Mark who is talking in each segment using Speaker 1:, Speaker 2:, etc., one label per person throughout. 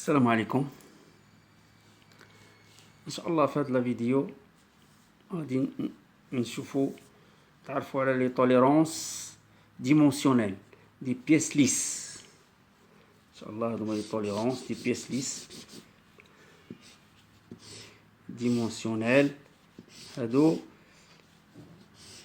Speaker 1: السلام عليكم. ان شاء الله في هذه الفيديو غادي نشوفوا تعرفوا على لي توليرونس ديمونسيونيل دي بيس ليس. ان شاء الله هذوما لي توليرونس دي بيس ليس ديمونسيونيل. هادو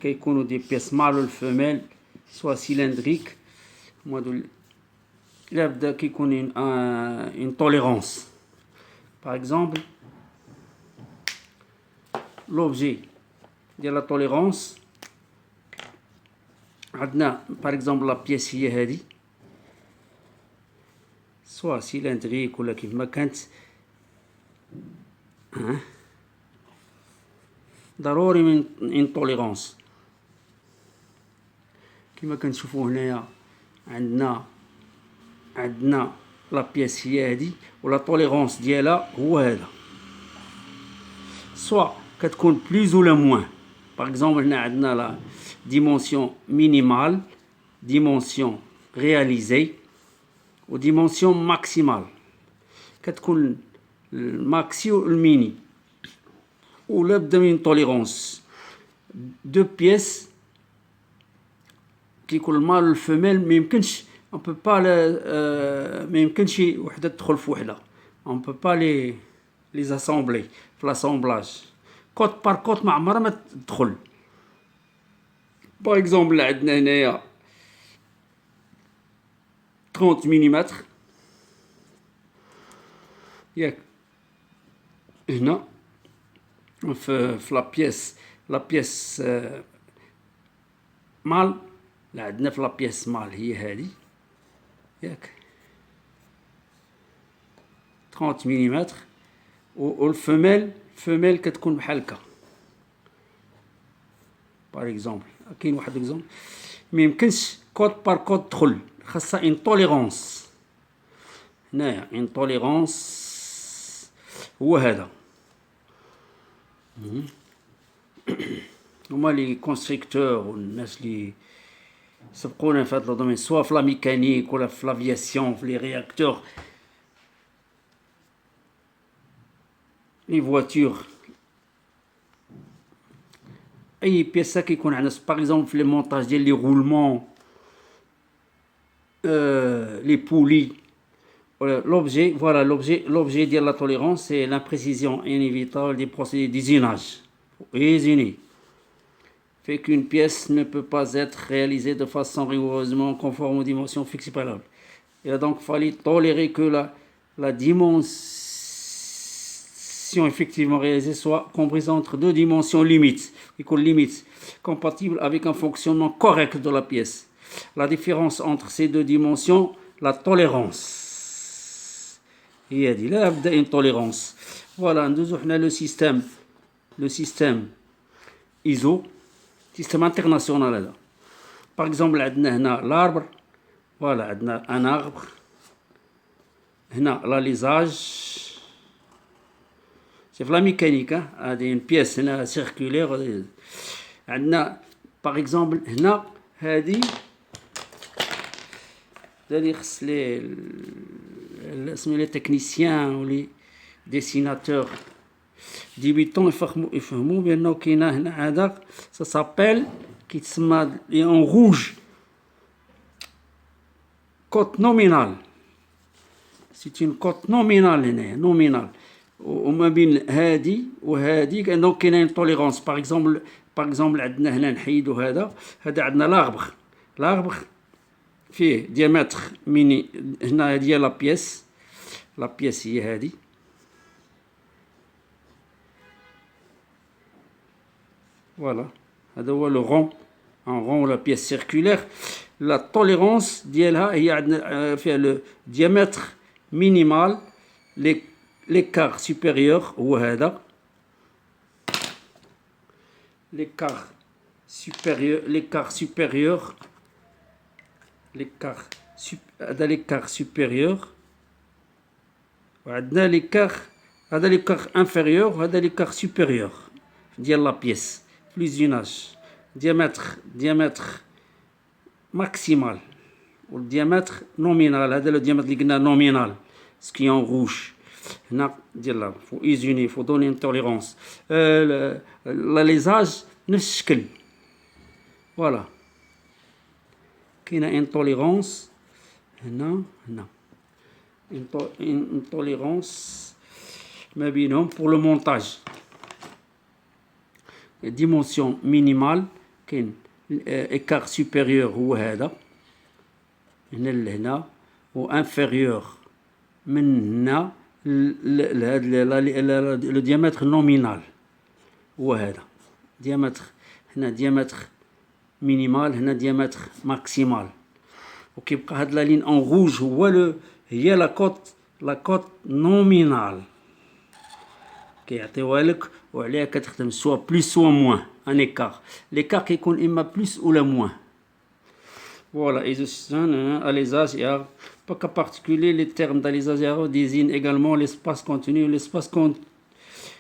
Speaker 1: كيكونوا دي بيس مال والفيميل سوا سيلندريك. هادو là بدا كيكون une tolérance. Par exemple, l'objet de la tolérance عندنا par exemple la pièce هي هذه سواء سيلندريك ولا كيف ما كانت. ضروري من une tolérance كما كنشوفوا هنايا. عندنا لا بيس هي هذه ولا توليرونس ديالها هو هذا، سوا كتكون بلوز ولا موان. باغ اكزومبل هنا عندنا لا ديمونسيون مينيمال، ديمونسيون رياليزي و ديمونسيون ماكسيمال. كتكون الماكسي والميني ولا بدا من توليرونس دو بيس كيكون المال والفيميل. ميمكنش on peut pas ما يمكنش وحده تدخل في وحده. on peut pas les assembler في l'assemblage كوت بار كوت ما عمرها ما تدخل. باغ اكزومبل عندنا هنايا 30 ملم ياك هنا في لا بيس مال. لا عندنا في لا بيس مال هي هذه ياك 30 ملم والفيميل كتكون بحال هكا. باغ اكزومبل كاين واحد اكزومبل ميمكنش كود بار كود تدخل، خاصها ان توليرونس. هنايا ان توليرونس هو هذا. هما لي كونستركتور والناس لي سبقونا في هذا الدومين سوا في لا ميكانيك ولا في لافياسيون في لي رياكتور لي فواتور. اي بياسه كيكون عندنا باغ اكزومبل في لي مونتاج ديال لي غولمون لي بولي l'objet. Voilà l'objet de la tolérance, c'est l'imprécision inévitable des procédés d'usinage. Usiner fait qu'une pièce ne peut pas être réalisée de façon rigoureusement conforme aux dimensions fixées préalables. Il a donc fallu tolérer que la dimension effectivement réalisée soit comprise entre deux dimensions limites, compatibles avec un fonctionnement correct de la pièce. La différence entre ces deux dimensions, la tolérance. هي هذه لا بدا une tolérance. Voilà, ندوزو حنا le système ISO, système international هذا. Par exemple عندنا هنا l'arbre. Voilà, عندنا un arbre. هنا l'alisage. C'est la mécanique. هذه une pièce هنا circulaire. عندنا par exemple هنا هذه اللي خص لي تكنيسيان ولي ديسيناتور ديبيتون يفهموا بانه كاينه هنا هذا سا سابيل كيتسمى لي اون روج كوت نومينال. سي اون كوت نومينال هنا نومينال. وما بين هادي وهادي دونك كاينه توليرونس. باغ اكزومبل عندنا هنا نحيدو هذا عندنا لاربغ فيه ديامتر ميني. هنا هذه لا بيس هي هذه. فوالا هذا هو لو رون ان رون ولا بيس سيركولير. لا توليرونس ديالها هي عندنا فيها لو ديامتر مينيمال. ليكار سوبيريور هو هذا. ليكار سوبيريور هذا ليكار سوبيريور. وعندنا ليكار هذا ليكار انفيريور وهذا ليكار سوبيريور ديال لا بيس في ليزيناج. diamètre maximal والديامتر نومينال. هذا لو ديامتر اللي قلنا نومينال ce qui est en rouge. هنا ديال faut isoler, faut donner une tolérance. l'alésage نفس الشكل. Voilà. كاينه une tolérance هنا une tolérance ما بينهم pour le montage. dimension minimale كاين écart supérieur هو هذا هنا لهنا وانفيريور من هنا لو diamètre nominal هو هذا diamètre هنا diamètre minimal هنا diamètre maximal وكيبقى هاد لا لين en rouge هي لا كوت نومينال كيعطيوها لك وعليها كتخدم سوا بلس سوا موان ان écart l'écart كيكون اما بلس ولا موان. Voilà, alésage et arbre. Pas qu'à particulier, les termes d'alésage et arbre désignent également l'espace contenu et l'espace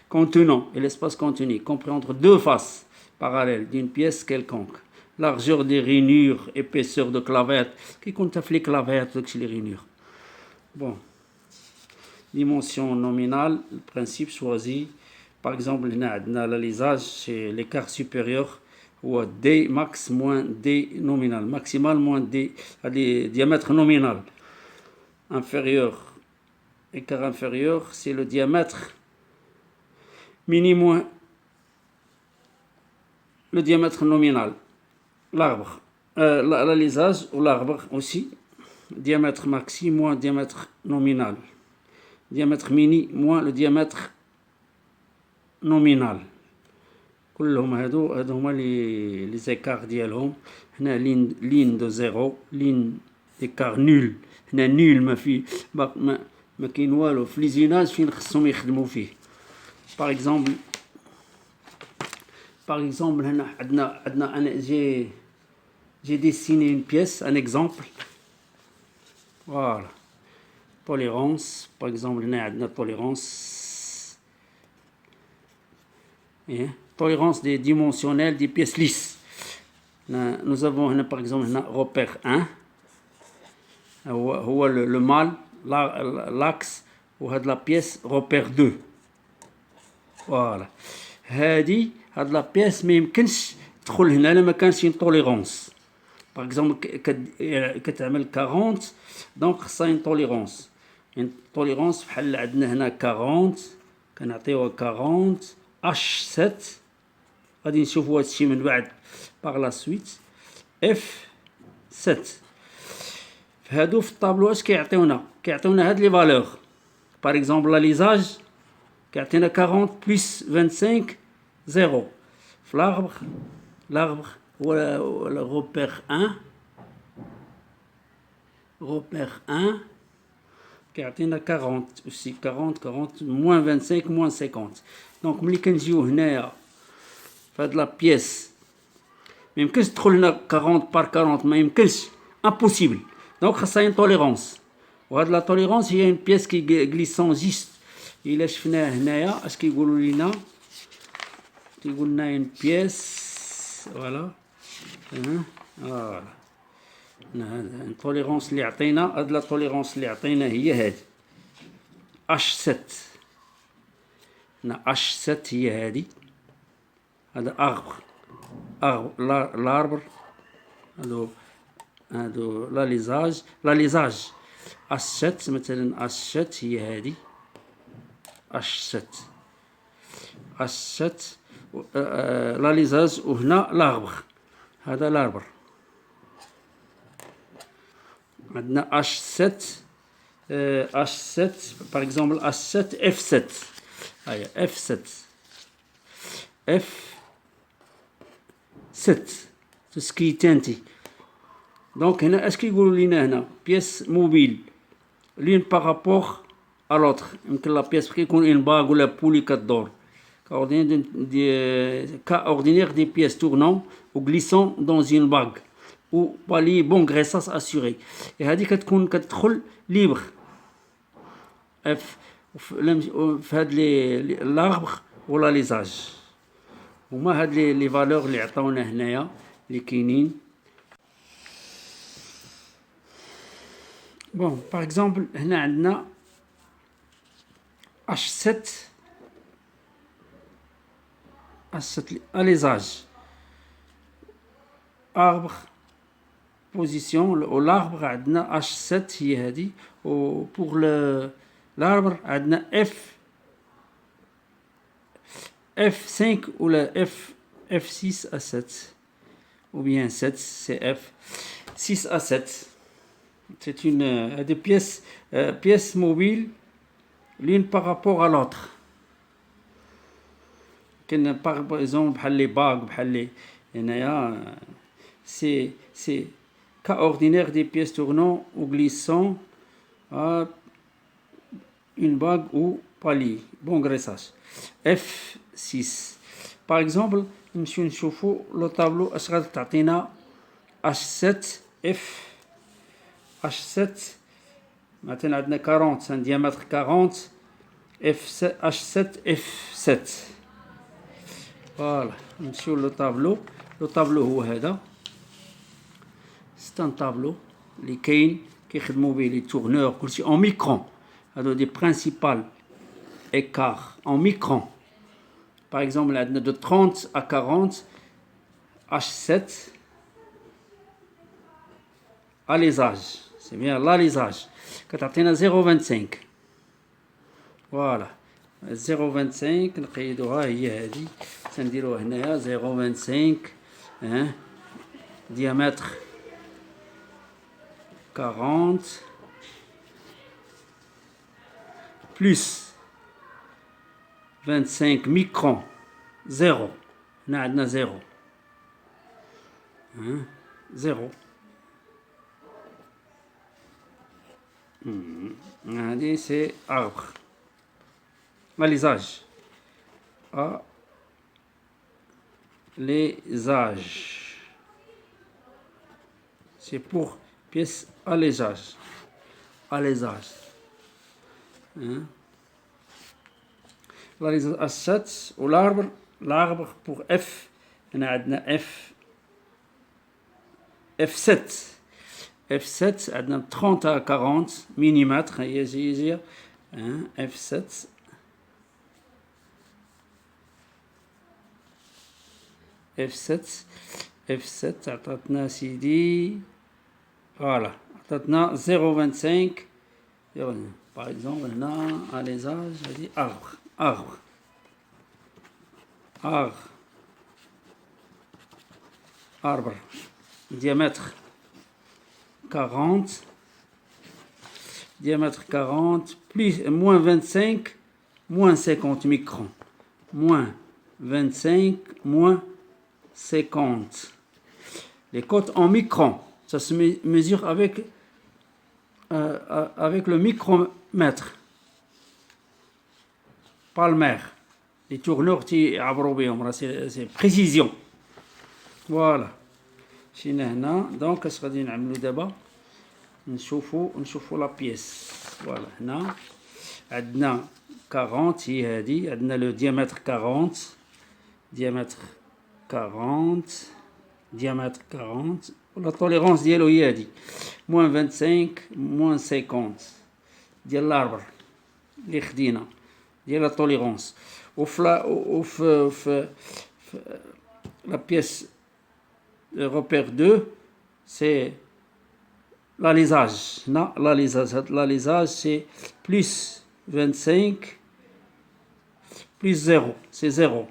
Speaker 1: contenant et l'espace contenu, compris entre deux faces parallèles d'une pièce quelconque. Largeur des rainures, épaisseur de clavette, qui compte les clavettes, les rainures. Bon. Dimension nominale, le principe choisi. Par exemple, l'alésage, c'est l'écart supérieur. Ou D max moins D nominal, maximal moins D, diamètre nominal. Inférieur, écart inférieur, c'est le diamètre mini moins le diamètre nominal. L'arbre, l'alésage ou l'arbre aussi, diamètre maxi moins diamètre nominal. Diamètre mini moins le diamètre nominal. كلهم هادو هما لي زيكار ديالهم. هنا لين دو زيرو لين ديكار نول هنا نول ما كاين والو في لي زيناج فين خصهم يخدموا فيه. باغ اكزومبل هنا عندنا انا جي ديسيني اون بيس ان اكزومبل. فوالا توليرونس باغ اكزومبل هنا عندنا توليرونس tolérance des dimensionnels des pièces lisses. Nous avons par exemple repère 1 هو le mâle l'axe وهاد la pièce repère 2. voilà هاد la pièce ما يمكنش تدخل هنا الا ما كانش une tolérance. par exemple كتعمل 40 دونك خصها une tolérance. une tolérance بحال عندنا هنا 40 كنعطيوها 40 H7 غادي نشوفوا هادشي من بعد باغ لا سويت F7. فهادو في الطابلو اش كيعطيونا هاد لي فالور. باغ اكزومبل لاليزاج كيعطينا 40 بلس 25 0. في l'arbre هو repère 1 كيعطينا 40 aussi 40 moins 25 moins 50. دونك ملي كنجيو هنايا فهاد لا بيس ما يمكنش تدخل لنا 40 بار 40 ما يمكنش امبوسيبل. دونك خاصها اون توليرونس وهاد لا توليرونس هي اون بيس كي غليسون جيست. الا شفناه هنايا اش كيقولوا لينا كيقول لنا اون بيس فوالا فوالا هاد التوليرونس اللي عطينا هاد لا توليرونس اللي عطينا هي هادي H7. H7 هي هادي هذا l'arbre هادو لاليزاج H7 مثلا H7 هي هادي H7 لاليزاج وهنا l'arbre هذا l'arbre. عندنا H7 par exemple H7 F7 هيا F7 تسكي تانتي. دونك هنا اش كيقولوا لينا هنا بيس موبيل لين بارابور ا لوتر. يمكن لا بيس كيكون اون باغ ولا بولي كدور كاوردينير دي بيس تورنون و غليسون دون اون باغ و بالي بون غريساس اسوري. هذه كتدخل ليبر في هاد لاربر ولا ليزاج. هما هاد لي فالور اللي عطاونا هنايا اللي كاينين. بون باغ اكزومبل هنا عندنا H7 alésage. Arbre, position, l'arbre عندنا H7 هي هذه. pour l'arbre عندنا F5 ou la F6 à 7 ou bien 7 c'est F 6 à 7. C'est une des pièces mobiles l'une par rapport à l'autre. Par exemple les bagues, c'est cas ordinaire des pièces tournant ou glissant à une bague ou palier. Bon graissage. F6. Par exemple, نمشيو نشوفوا لو طابلو اش غادي تعطينا H7 مثلا عندنا 40 c'est un diamètre 40 H7 F7. Voilà, نمشيو لو طابلو. لو طابلو هو هذا. C'est un tableau اللي كاين كيخدموا به لي tourneurs كلشي en micron. هادو دي principal écart en micron. Par exemple, de 30 à 40, H7, alésage. C'est bien l'alésage. Quand on a 0,25. Voilà. 0,25, نقيدوها هي هذه. سنديروها هنايا 0,25. Hein? Diamètre 40. Plus 25 microns, 0. On a 0. Hein? 0. C'est arbre. Alésage. Alésage. C'est pour pièce alésage. Alésage. Hein? H7 ou l'arbre pour F. On a F7. F7 عندنا 30 à 40 mm. يجي F7. F7 عطاتنا سيدي. Voilà. عطاتنا 0,25. Par exemple, هنا alésage هذه arbre. Arbre. Diamètre 40. Diamètre 40. Moins 25. Moins 50 microns. Moins 25. Moins 50. Les cotes en microns. Ça se mesure avec le micromètre. Palmaire. Les tourneurs c'est précision. Voilà. مشينا هنا دونك اش غادي نعملو دابا نشوفو لا بيس. فوالا هنا عندنا 40 هي هادي. عندنا لو diamètre 40 ولا tolérance ديالو هي هادي moins 25 moins 50 ديال l'arbre اللي خدينا ديال لا tolérance. وفي la pièce repère 2 c'est l'alésage. Non, l'alésage c'est plus 25 plus 0, c'est 0.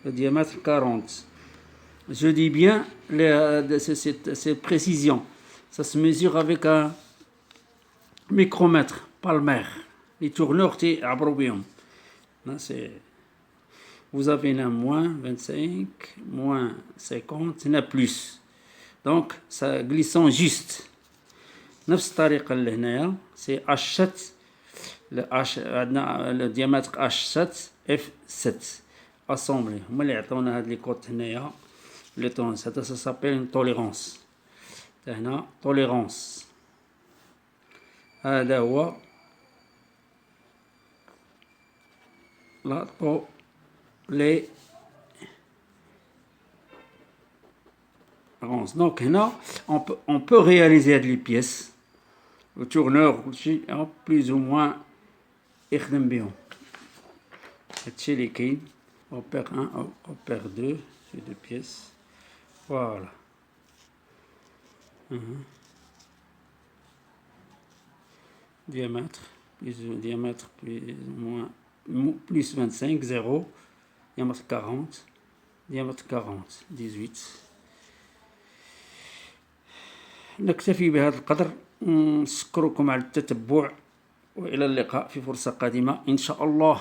Speaker 1: Le diamètre 40. Je dis bien c'est précision. Ça se mesure avec un micromètre palmaire. Les tourneurs تعبروا بهم. C'est vous avez un moins 25, moins 50, il y a plus. Donc, ça glissant juste. نفس الطريقة اللي هنايا c'est H7 le diamètre H7 F7 assemblé. هما اللي عطونا هاد لي كوت هنايا لي تونس. هذا ça s'appelle une tolérance. هنا tolérance. هذا هو لا Donc, on peut réaliser les pièces وتورنور وكلشي بلوز او موان يخدم بهم. هادشي اللي كاين. اوبير 1 اوبير 2 سي دو بيس. فوالا. diamètre plus diamètre plus moins plus 25 0 diamètre 40 diamètre 40 18. نكتفي بهذا القدر. نشكركم على التتبع، وإلى اللقاء في فرصة قادمة إن شاء الله.